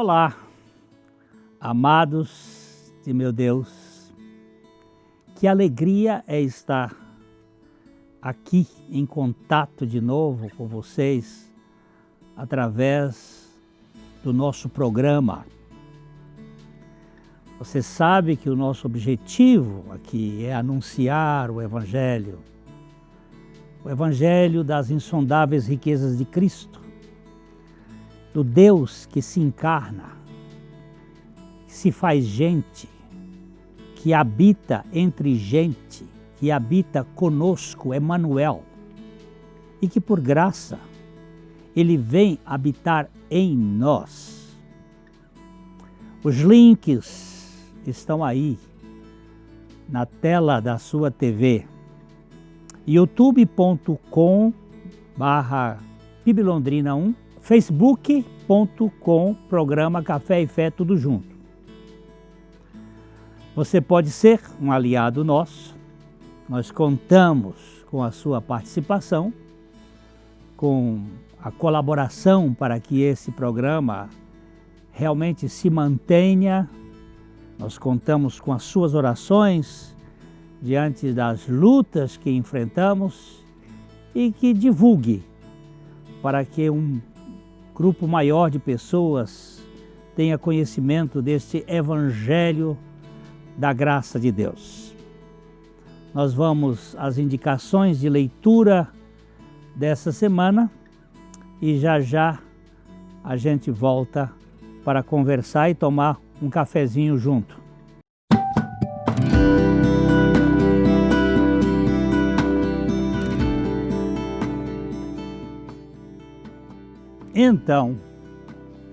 Olá, amados de meu Deus, que alegria é estar aqui em contato de novo com vocês através do nosso programa. Você sabe que o nosso objetivo aqui é anunciar o Evangelho das insondáveis riquezas de Cristo, do Deus que se encarna, que se faz gente, que habita entre gente, que habita conosco, Emmanuel, e que por graça Ele vem habitar em nós. Os links estão aí na tela da sua TV, youtube.com/PIBLondrina1, facebook.com, programa Café e Fé, tudo junto. Você pode ser um aliado nosso, nós contamos com a sua participação, com a colaboração para que esse programa realmente se mantenha. Nós contamos com as suas orações diante das lutas que enfrentamos e que divulgue para que um grupo maior de pessoas tenha conhecimento deste Evangelho da graça de Deus. Nós vamos às indicações de leitura dessa semana e já a gente volta para conversar e tomar um cafezinho junto. Então,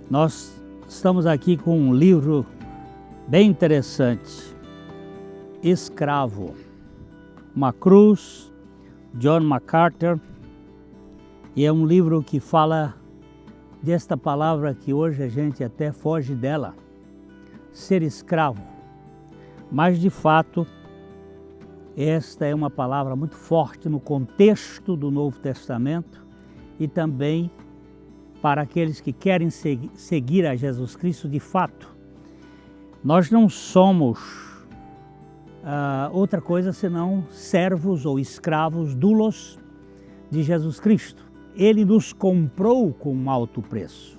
nós estamos aqui com um livro bem interessante, Escravo, uma cruz, John MacArthur, e é um livro que fala desta palavra que hoje a gente até foge dela, ser escravo. Mas de fato, esta é uma palavra muito forte no contexto do Novo Testamento e também para aqueles que querem seguir a Jesus Cristo de fato. Nós não somos outra coisa senão servos ou escravos, doulos de Jesus Cristo. Ele nos comprou com um alto preço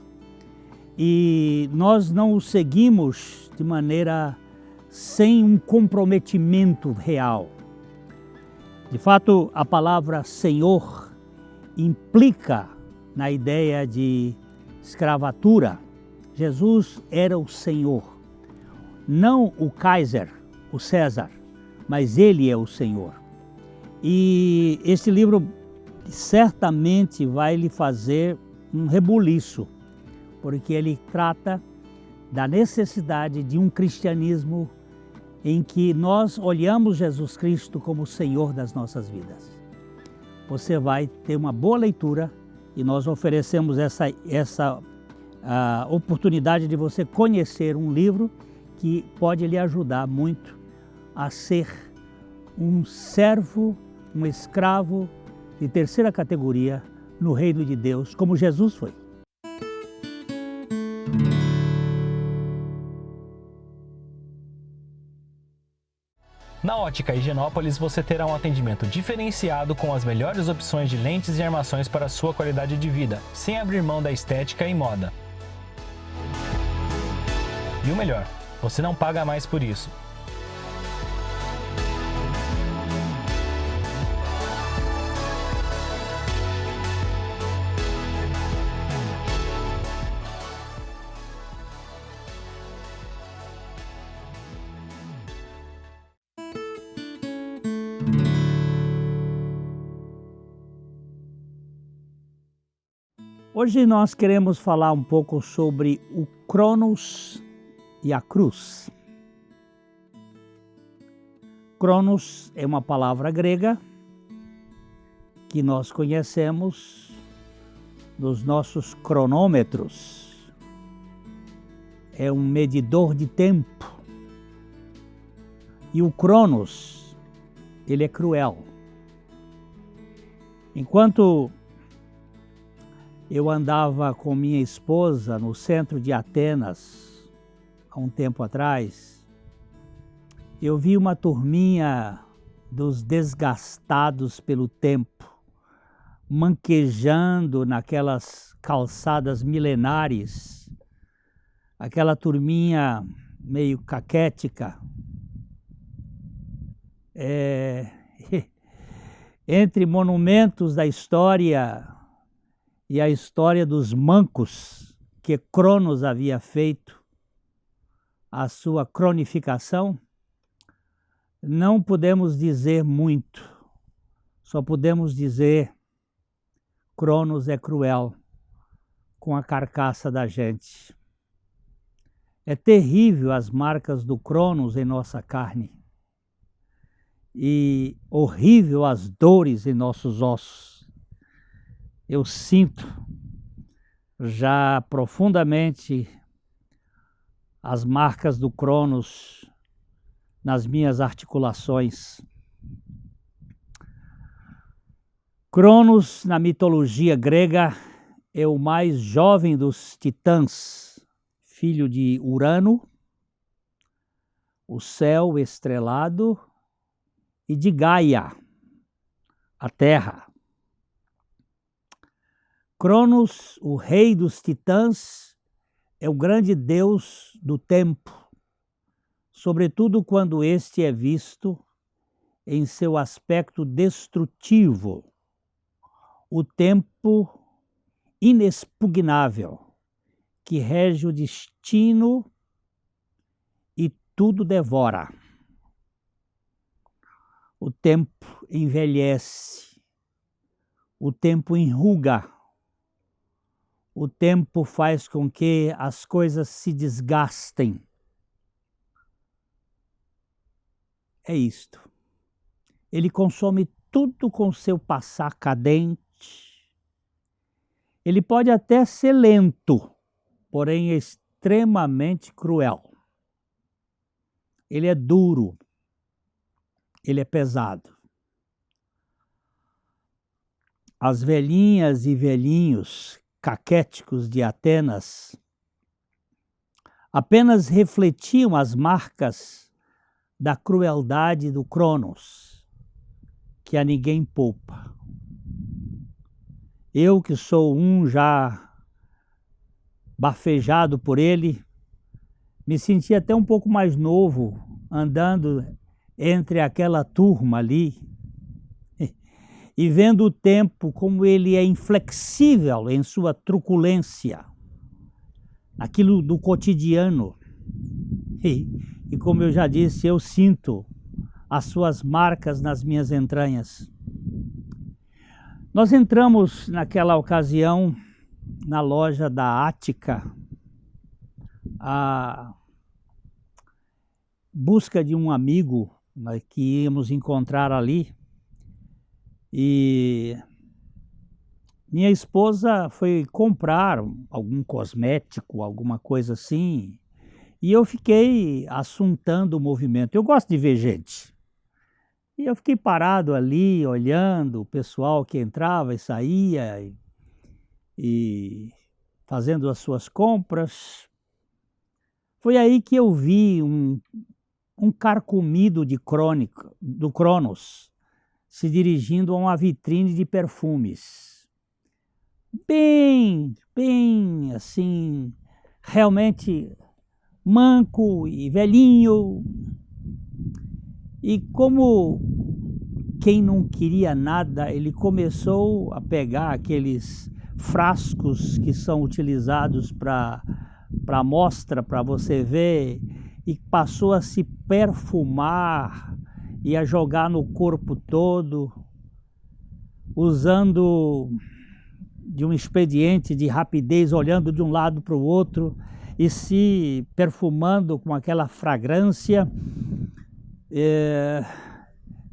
e nós não o seguimos de maneira sem um comprometimento real. De fato, a palavra Senhor implica na ideia de escravatura. Jesus era o Senhor, não o Kaiser, o César, mas Ele é o Senhor. E este livro certamente vai lhe fazer um rebuliço, porque ele trata da necessidade de um cristianismo em que nós olhamos Jesus Cristo como o Senhor das nossas vidas. Você vai ter uma boa leitura e nós oferecemos essa oportunidade de você conhecer um livro que pode lhe ajudar muito a ser um servo, um escravo de terceira categoria no reino de Deus, como Jesus foi. Na Ótica Higienópolis você terá um atendimento diferenciado com as melhores opções de lentes e armações para a sua qualidade de vida, sem abrir mão da estética e moda. E o melhor, você não paga mais por isso. Hoje nós queremos falar um pouco sobre o Cronos e a cruz. Cronos é uma palavra grega que nós conhecemos dos nossos cronômetros. É um medidor de tempo. E o Cronos, ele é cruel. Enquanto Eu andava com minha esposa no centro de Atenas, há um tempo atrás. Eu vi uma turminha dos desgastados pelo tempo, manquejando naquelas calçadas milenares, aquela turminha meio caquética. Entre monumentos da história e a história dos mancos que Cronos havia feito, a sua cronificação, não podemos dizer muito, só podemos dizer: Cronos é cruel com a carcaça da gente. É terrível as marcas do Cronos em nossa carne e horrível as dores em nossos ossos. Eu sinto já profundamente as marcas do Cronos nas minhas articulações. Cronos, na mitologia grega, é o mais jovem dos titãs, filho de Urano, o céu estrelado, e de Gaia, a terra. Cronos, o rei dos titãs, é o grande deus do tempo, sobretudo quando este é visto em seu aspecto destrutivo, o tempo inexpugnável que rege o destino e tudo devora. O tempo envelhece, o tempo enruga, o tempo faz com que as coisas se desgastem. É isto. Ele consome tudo com seu passar cadente. Ele pode até ser lento, porém é extremamente cruel. Ele é duro, ele é pesado. As velhinhas e velhinhos caquéticos de Atenas apenas refletiam as marcas da crueldade do Cronos, que a ninguém poupa. Eu, que sou um já bafejado por ele, me senti até um pouco mais novo andando entre aquela turma ali e vendo o tempo como ele é inflexível em sua truculência, aquilo do cotidiano. E como eu já disse, eu sinto as suas marcas nas minhas entranhas. Nós entramos naquela ocasião na loja da Ática, a busca de um amigo que íamos encontrar ali, e minha esposa foi comprar algum cosmético, alguma coisa assim, e eu fiquei assuntando o movimento. Eu gosto de ver gente. E eu fiquei parado ali, olhando o pessoal que entrava e saía e fazendo as suas compras. Foi aí que eu vi um carcomido do Cronos se dirigindo a uma vitrine de perfumes. Bem assim, realmente manco e velhinho. E como quem não queria nada, ele começou a pegar aqueles frascos que são utilizados para amostra, para você ver, e passou a se perfumar e a jogar no corpo todo, usando de um expediente de rapidez, olhando de um lado para o outro e se perfumando com aquela fragrância.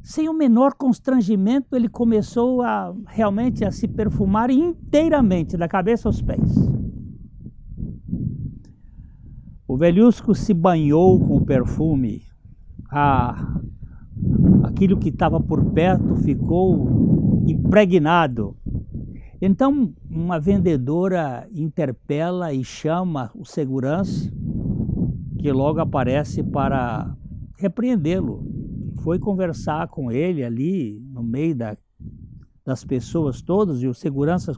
Sem o menor constrangimento, ele começou realmente a se perfumar inteiramente, da cabeça aos pés. O velhusco se banhou com o perfume. Aquilo que estava por perto ficou impregnado. Então, uma vendedora interpela e chama o segurança, que logo aparece para repreendê-lo. Foi conversar com ele ali no meio das pessoas todas, e os seguranças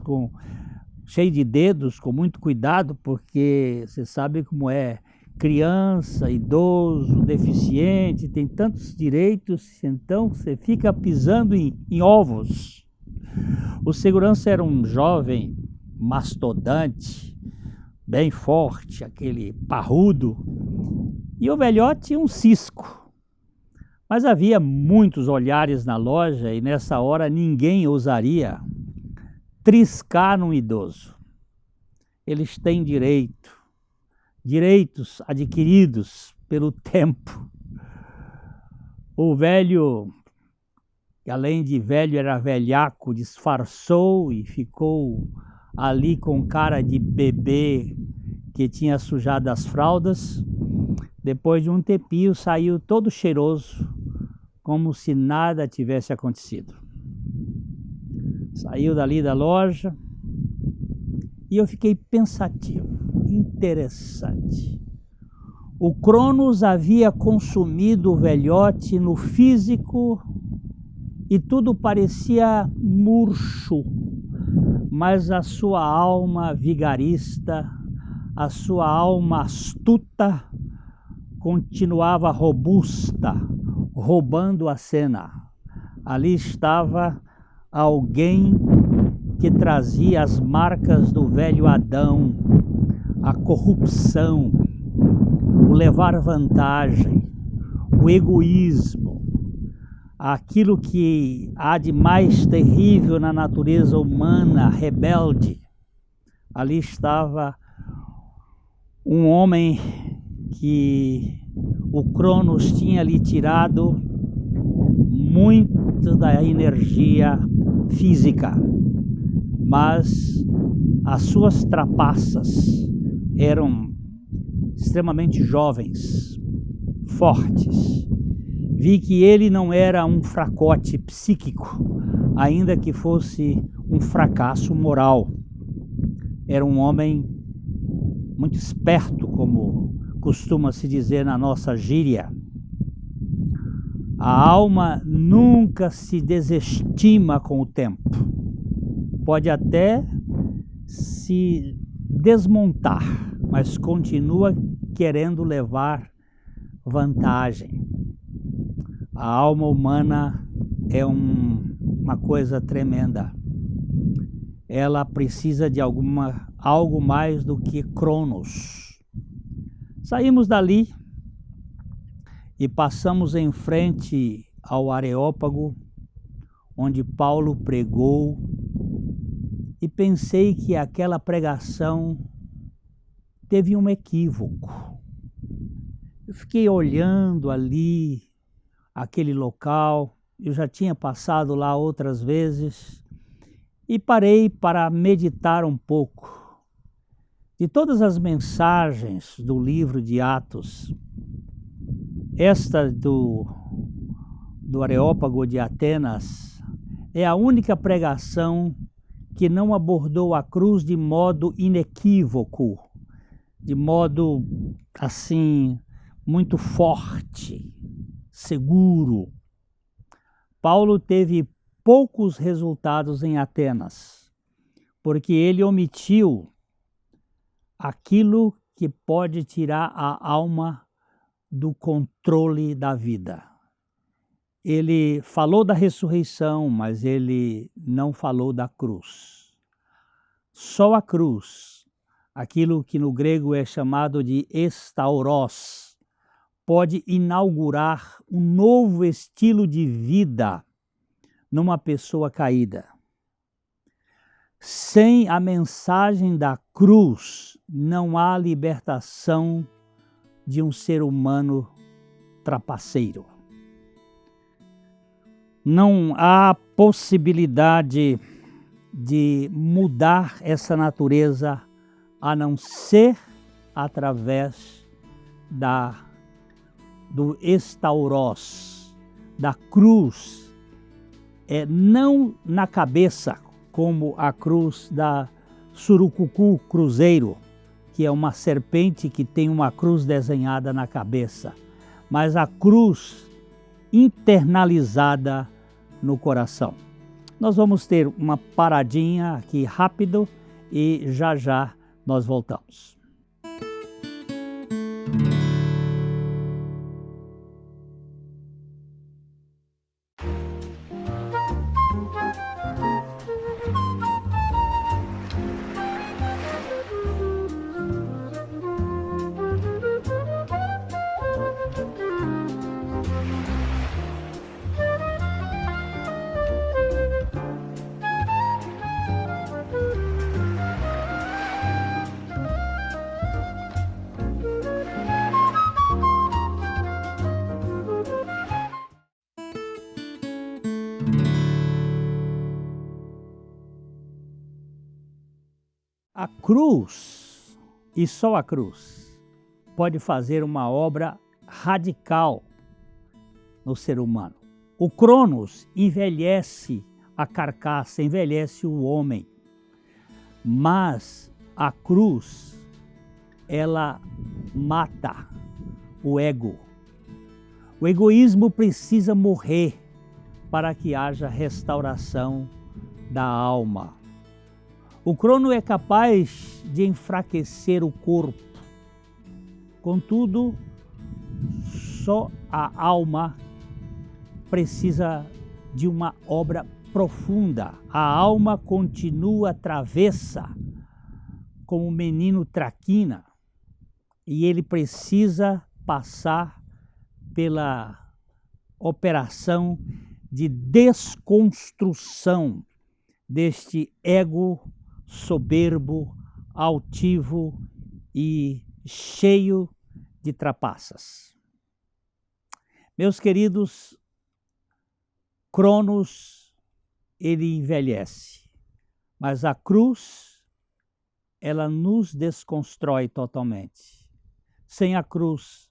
cheio de dedos, com muito cuidado, porque você sabe como é, criança, idoso, deficiente, tem tantos direitos, então você fica pisando em ovos. O segurança era um jovem mastodante, bem forte, aquele parrudo, e o velhote um cisco. Mas havia muitos olhares na loja e nessa hora ninguém ousaria triscar num idoso. Eles têm direitos adquiridos pelo tempo. O velho, que além de velho era velhaco, disfarçou e ficou ali com cara de bebê que tinha sujado as fraldas. Depois de um tempinho saiu todo cheiroso, como se nada tivesse acontecido. Saiu dali da loja e eu fiquei pensativo, interessante. O Cronos havia consumido o velhote no físico e tudo parecia murcho, mas a sua alma vigarista, a sua alma astuta, continuava robusta, roubando a cena. Ali estava alguém que trazia as marcas do velho Adão, a corrupção, o levar vantagem, o egoísmo, aquilo que há de mais terrível na natureza humana, rebelde. Ali estava um homem que o Cronos tinha lhe tirado muito da energia física, mas as suas trapaças eram extremamente jovens, fortes. Vi que ele não era um fracote psíquico, ainda que fosse um fracasso moral. Era um homem muito esperto, como costuma se dizer na nossa gíria. A alma nunca se desestima com o tempo. Pode até se desmontar, mas continua querendo levar vantagem. A alma humana é uma coisa tremenda. Ela precisa de algo mais do que Cronos. Saímos dali e passamos em frente ao Areópago, onde Paulo pregou, e pensei que aquela pregação teve um equívoco. Eu fiquei olhando ali, aquele local, eu já tinha passado lá outras vezes, e parei para meditar um pouco. De todas as mensagens do livro de Atos, esta do Areópago de Atenas é a única pregação que não abordou a cruz de modo inequívoco, de modo assim, muito forte, seguro. Paulo teve poucos resultados em Atenas, porque ele omitiu aquilo que pode tirar a alma do controle da vida. Ele falou da ressurreição, mas ele não falou da cruz. Só a cruz, aquilo que no grego é chamado de estauros, pode inaugurar um novo estilo de vida numa pessoa caída. Sem a mensagem da cruz, não há libertação de um ser humano trapaceiro. Não há possibilidade de mudar essa natureza a não ser através do estauros, da cruz, não na cabeça, como a cruz da surucucu cruzeiro, que é uma serpente que tem uma cruz desenhada na cabeça, mas a cruz internalizada no coração. Nós vamos ter uma paradinha aqui rápido e já já nós voltamos. A cruz, e só a cruz, pode fazer uma obra radical no ser humano. O Cronos envelhece a carcaça, envelhece o homem, mas a cruz, ela mata o ego. O egoísmo precisa morrer para que haja restauração da alma. O crono é capaz de enfraquecer o corpo, contudo, só a alma precisa de uma obra profunda. A alma continua travessa, como o menino traquina, e ele precisa passar pela operação de desconstrução deste ego soberbo, altivo e cheio de trapaças. Meus queridos, Cronos, ele envelhece, mas a cruz, ela nos desconstrói totalmente. Sem a cruz,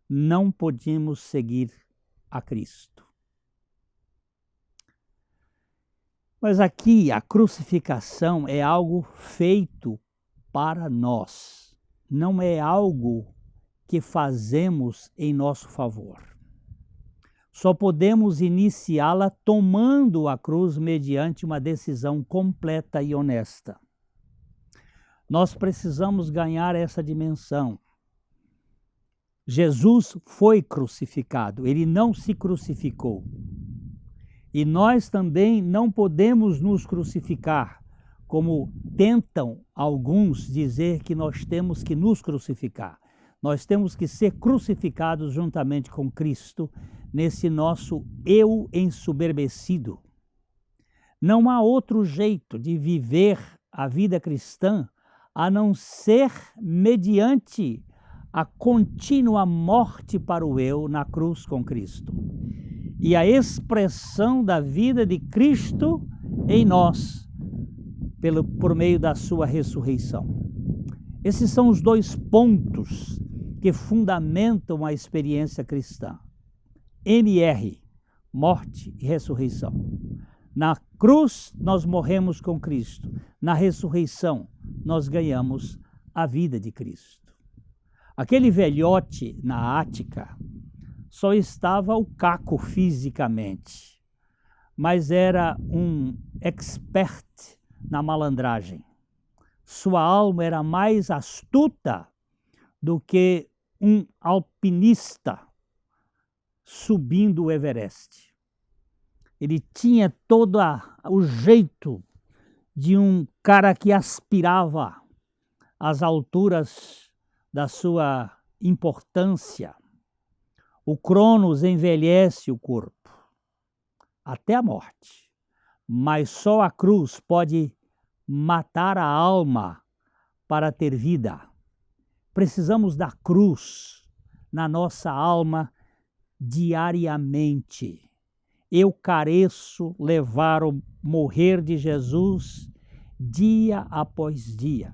não podemos seguir a Cristo. Mas aqui a crucificação é algo feito para nós, não é algo que fazemos em nosso favor. Só podemos iniciá-la tomando a cruz mediante uma decisão completa e honesta. Nós precisamos ganhar essa dimensão. Jesus foi crucificado, ele não se crucificou. E nós também não podemos nos crucificar, como tentam alguns dizer que nós temos que nos crucificar. Nós temos que ser crucificados juntamente com Cristo nesse nosso eu ensoberbecido. Não há outro jeito de viver a vida cristã a não ser mediante a contínua morte para o eu na cruz com Cristo. E a expressão da vida de Cristo em nós, por meio da sua ressurreição. Esses são os dois pontos que fundamentam a experiência cristã. MR, morte e ressurreição. Na cruz, nós morremos com Cristo. Na ressurreição, nós ganhamos a vida de Cristo. Aquele velhote na Ática só estava o caco fisicamente, mas era um expert na malandragem. Sua alma era mais astuta do que um alpinista subindo o Everest. Ele tinha todo o jeito de um cara que aspirava às alturas da sua importância. O Cronos envelhece o corpo até a morte, mas só a cruz pode matar a alma para ter vida. Precisamos da cruz na nossa alma diariamente. Eu careço levar o morrer de Jesus dia após dia.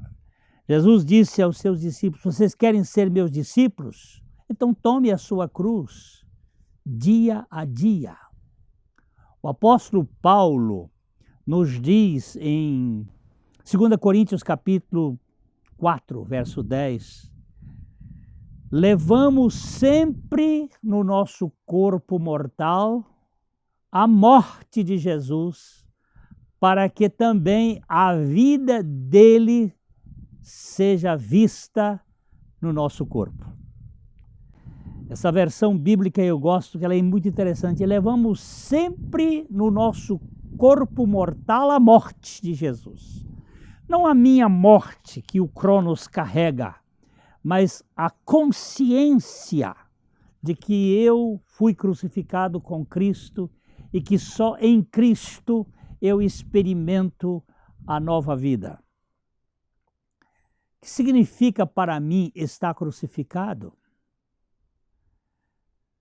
Jesus disse aos seus discípulos: vocês querem ser meus discípulos? Então tome a sua cruz dia a dia. O apóstolo Paulo, nos diz em 2 Coríntios capítulo 4, verso 10, levamos sempre no nosso corpo mortal a morte de Jesus, para que também a vida dele seja vista no nosso corpo. Essa versão bíblica eu gosto, que ela é muito interessante. Levamos sempre no nosso corpo mortal a morte de Jesus. Não a minha morte que o Cronos carrega, mas a consciência de que eu fui crucificado com Cristo e que só em Cristo eu experimento a nova vida. O que significa para mim estar crucificado?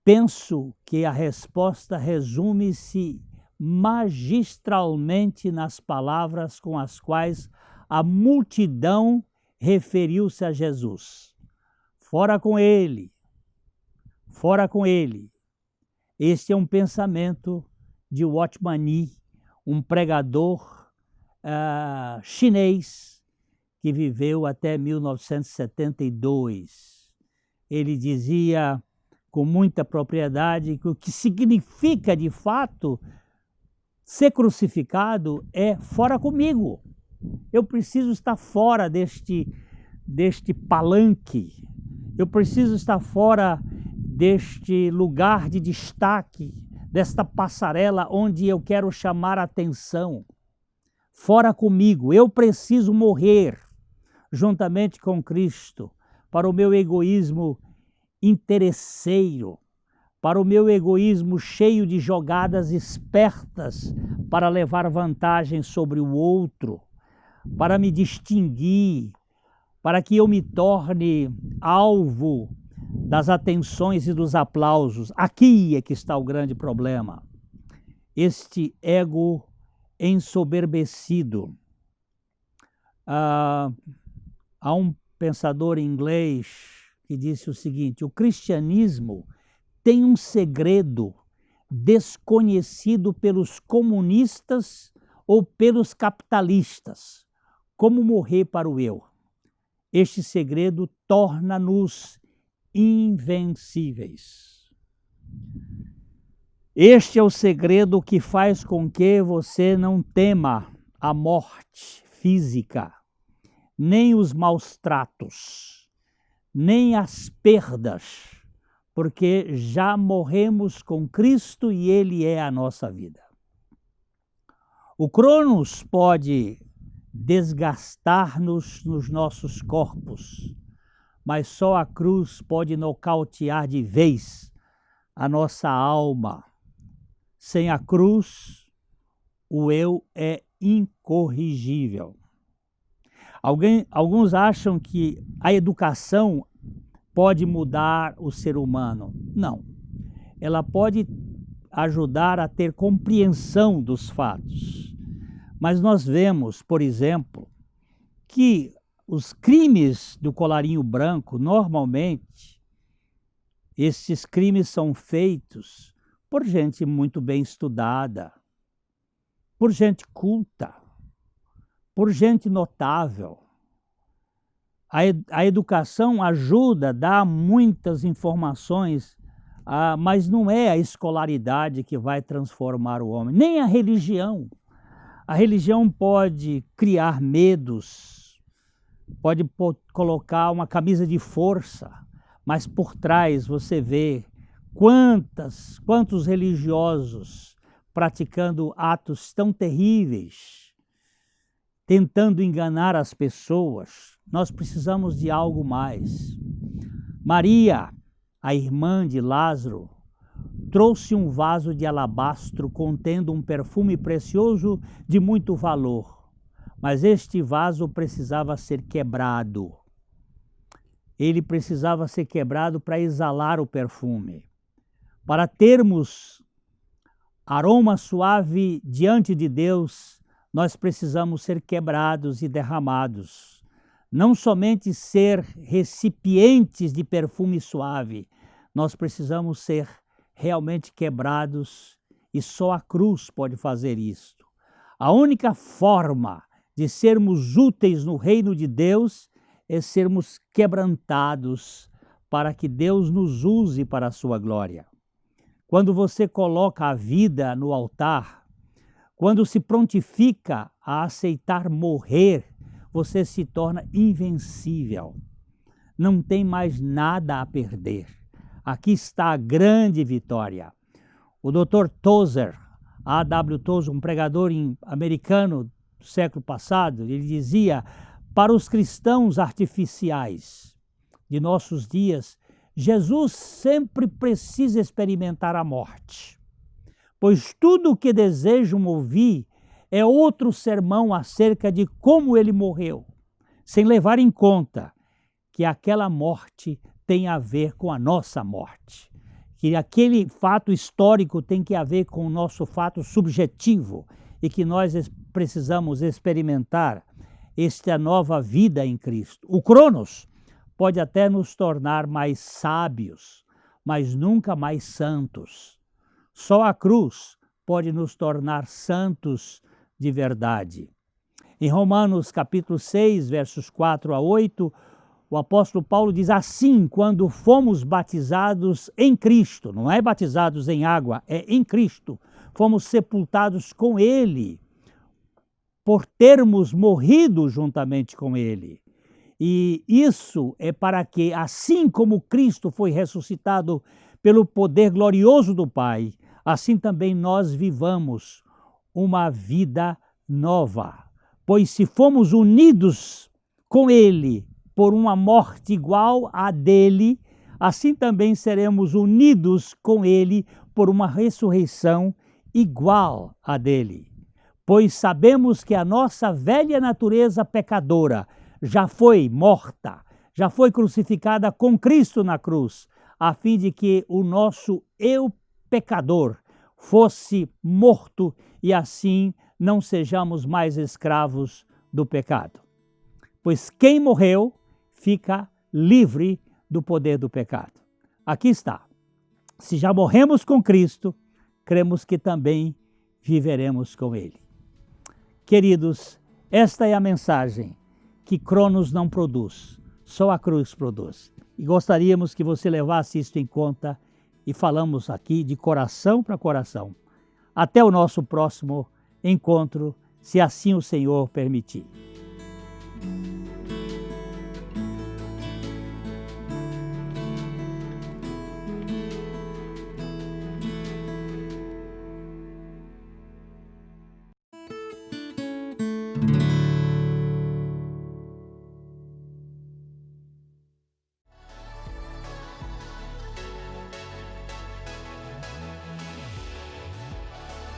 Penso que a resposta resume-se magistralmente nas palavras com as quais a multidão referiu-se a Jesus. Fora com ele, fora com ele. Este é um pensamento de Watchman Nee, um pregador chinês que viveu até 1972. Ele dizia com muita propriedade que o que significa de fato ser crucificado é fora comigo. Eu preciso estar fora deste palanque, eu preciso estar fora deste lugar de destaque, desta passarela onde eu quero chamar a atenção. Fora comigo, eu preciso morrer juntamente com Cristo para o meu egoísmo interesseiro, para o meu egoísmo cheio de jogadas espertas para levar vantagem sobre o outro, para me distinguir, para que eu me torne alvo das atenções e dos aplausos. Aqui é que está o grande problema. Este ego ensoberbecido. Há um pensador inglês que disse o seguinte: o cristianismo tem um segredo desconhecido pelos comunistas ou pelos capitalistas: como morrer para o eu. Este segredo torna-nos invencíveis. Este é o segredo que faz com que você não tema a morte física, nem os maus tratos, nem as perdas, porque já morremos com Cristo e Ele é a nossa vida. O Cronos pode desgastar-nos nos nossos corpos, mas só a cruz pode nocautear de vez a nossa alma. Sem a cruz, o eu é incorrigível. Alguns acham que a educação pode mudar o ser humano. Não. Ela pode ajudar a ter compreensão dos fatos. Mas nós vemos, por exemplo, que os crimes do colarinho branco, normalmente, esses crimes são feitos por gente muito bem estudada, por gente culta, por gente notável. A educação ajuda, dá muitas informações, mas não é a escolaridade que vai transformar o homem, nem a religião. A religião pode criar medos, pode colocar uma camisa de força, mas por trás você vê quantos religiosos praticando atos tão terríveis, tentando enganar as pessoas. Nós precisamos de algo mais. Maria, a irmã de Lázaro, trouxe um vaso de alabastro contendo um perfume precioso de muito valor, mas este vaso precisava ser quebrado. Ele precisava ser quebrado para exalar o perfume. Para termos aroma suave diante de Deus, nós precisamos ser quebrados e derramados. Não somente ser recipientes de perfume suave, nós precisamos ser realmente quebrados, e só a cruz pode fazer isto. A única forma de sermos úteis no reino de Deus é sermos quebrantados para que Deus nos use para a sua glória. Quando você coloca a vida no altar, quando se prontifica a aceitar morrer, você se torna invencível. Não tem mais nada a perder. Aqui está a grande vitória. O Dr. Tozer, A.W. Tozer, um pregador americano do século passado, ele dizia: para os cristãos artificiais de nossos dias, Jesus sempre precisa experimentar a morte, pois tudo o que desejam ouvir é outro sermão acerca de como ele morreu, sem levar em conta que aquela morte tem a ver com a nossa morte, que aquele fato histórico tem que ver com o nosso fato subjetivo e que nós precisamos experimentar esta nova vida em Cristo. O Cronos pode até nos tornar mais sábios, mas nunca mais santos. Só a cruz pode nos tornar santos de verdade. Em Romanos capítulo 6, versos 4 a 8, o apóstolo Paulo diz assim: quando fomos batizados em Cristo, não é batizados em água, é em Cristo, fomos sepultados com Ele, por termos morrido juntamente com Ele. E isso é para que, assim como Cristo foi ressuscitado pelo poder glorioso do Pai, assim também nós vivamos uma vida nova. Pois se fomos unidos com Ele por uma morte igual à dele, assim também seremos unidos com Ele por uma ressurreição igual à dele. Pois sabemos que a nossa velha natureza pecadora já foi morta, já foi crucificada com Cristo na cruz, a fim de que o nosso eu pecador fosse morto e assim não sejamos mais escravos do pecado. Pois quem morreu fica livre do poder do pecado. Aqui está. Se já morremos com Cristo, cremos que também viveremos com Ele. Queridos, esta é a mensagem que Cronos não produz, só a cruz produz. E gostaríamos que você levasse isto em conta e falamos aqui de coração para coração. Até o nosso próximo encontro, se assim o Senhor permitir.